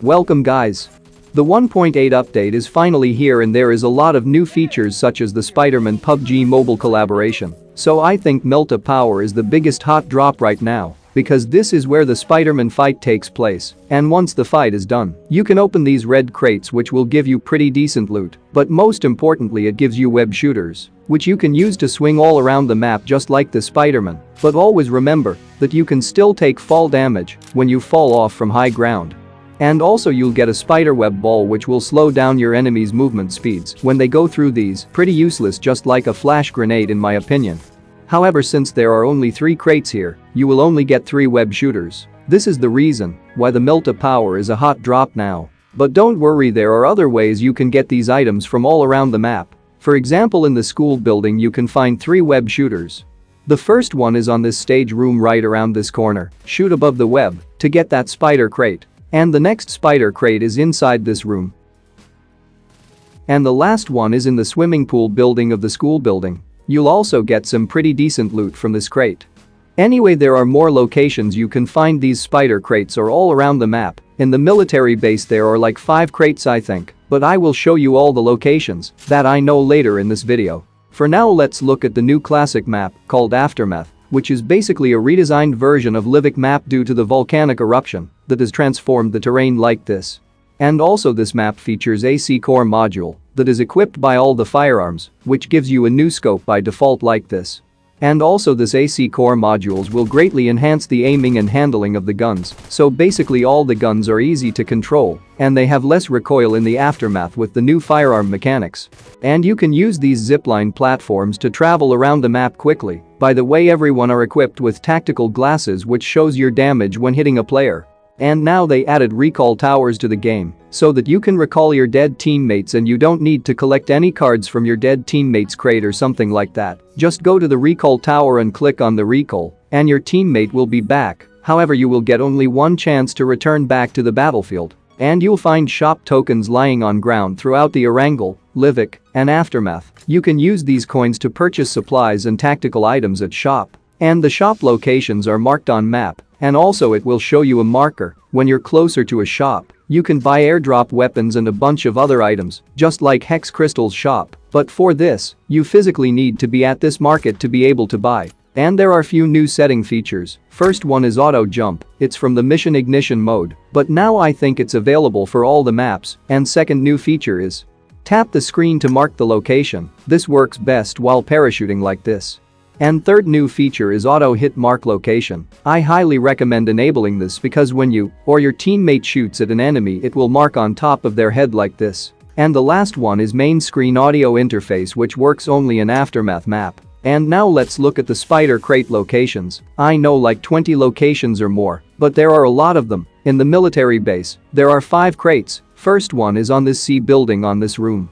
Welcome guys. The 1.8 update is finally here and there is a lot of new features such as the Spider-Man PUBG mobile collaboration. So I think Melta Power is the biggest hot drop right now, because this is where the Spider-Man fight takes place, and once the fight is done, you can open these red crates which will give you pretty decent loot, but most importantly it gives you web shooters, which you can use to swing all around the map just like the Spider-Man, but always remember that you can still take fall damage when you fall off from high ground. And also you'll get a spiderweb ball which will slow down your enemies' movement speeds when they go through these, pretty useless just like a flash grenade in my opinion. However, since there are only 3 crates here, you will only get 3 web shooters. This is the reason why the Melta Power is a hot drop now. But don't worry, there are other ways you can get these items from all around the map. For example, in the school building you can find 3 web shooters. The first one is on this stage room right around this corner. Shoot above the web to get that spider crate. And the next spider crate is inside this room. And the last one is in the swimming pool building of the school building. You'll also get some pretty decent loot from this crate. Anyway, there are more locations you can find these spider crates are all around the map. In the military base there are like 5 crates I think, but I will show you all the locations that I know later in this video. For now let's look at the new classic map called Aftermath, which is basically a redesigned version of Livik map due to the volcanic eruption that has transformed the terrain like this. And also this map features AC core module that is equipped by all the firearms, which gives you a new scope by default like this. And also this AC core modules will greatly enhance the aiming and handling of the guns, so basically all the guns are easy to control and they have less recoil in the aftermath with the new firearm mechanics. And you can use these zipline platforms to travel around the map quickly. By the way, everyone are equipped with tactical glasses which shows your damage when hitting a player. And now they added recall towers to the game so that you can recall your dead teammates and you don't need to collect any cards from your dead teammates crate or something like that. Just go to the recall tower and click on the recall and your teammate will be back. However, you will get only one chance to return back to the battlefield. And you'll find shop tokens lying on ground throughout the Erangel, Livik, and Aftermath. You can use these coins to purchase supplies and tactical items at shop. And the shop locations are marked on map. And also it will show you a marker when you're closer to a shop. You can buy airdrop weapons and a bunch of other items, just like Hex Crystal's shop. But for this, you physically need to be at this market to be able to buy. And there are few new setting features. First one is auto jump. It's from the mission ignition mode, but now I think it's available for all the maps. And second new feature is tap the screen to mark the location. This works best while parachuting like this. And third new feature is auto hit mark location. I highly recommend enabling this because when you or your teammate shoots at an enemy it will mark on top of their head like this. And the last one is main screen audio interface which works only in Aftermath map. And now let's look at the spider crate locations. I know like 20 locations or more, but there are a lot of them. In the military base, there are 5 crates. First one is on this C building on this room.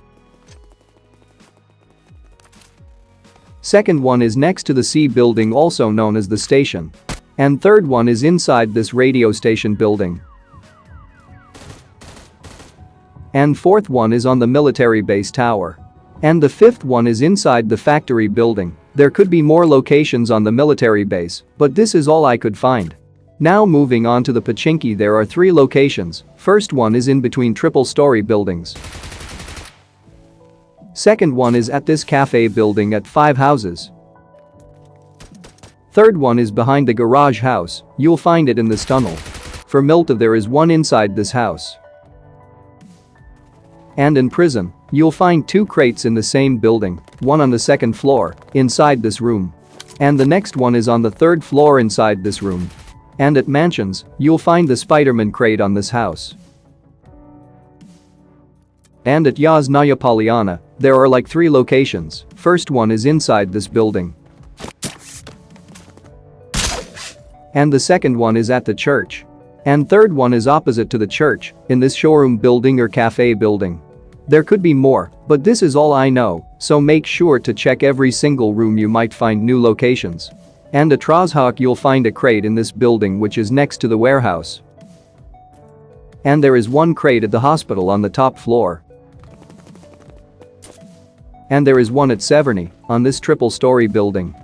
Second one is next to the C building also known as the station. And third one is inside this radio station building. And fourth one is on the military base tower. And the fifth one is inside the factory building. There could be more locations on the military base, but this is all I could find. Now moving on to the Pachinki, there are 3 locations. First one is in between triple-story buildings. Second one is at this cafe building at 5 houses. Third one is behind the garage house. You'll find it in this tunnel. For Melta there is one inside this house. And in prison, you'll find 2 crates in the same building, one on the 2nd floor, inside this room. And the next one is on the 3rd floor inside this room. And at mansions, you'll find the Spider-Man crate on this house. And at Yasnaya Polyana, there are like 3 locations. First one is inside this building. And the second one is at the church. And third one is opposite to the church, in this showroom building or cafe building. There could be more, but this is all I know, so make sure to check every single room, you might find new locations. And at Trozhawk you'll find a crate in this building which is next to the warehouse. And there is one crate at the hospital on the top floor. And there is one at Severny, on this triple-story building.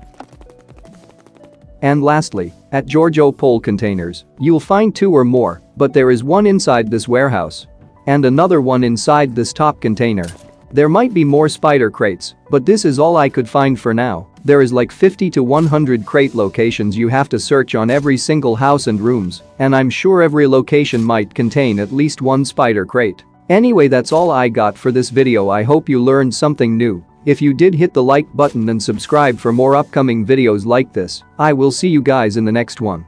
And lastly, At Giorgio Pole Containers, you'll find 2 or more, but there is one inside this warehouse. And another one inside this top container. There might be more spider crates, but this is all I could find for now. There is like 50 to 100 crate locations you have to search on every single house and rooms, and I'm sure every location might contain at least one spider crate. Anyway, that's all I got for this video. I hope you learned something new. If you did, hit the like button and subscribe for more upcoming videos like this. I will see you guys in the next one.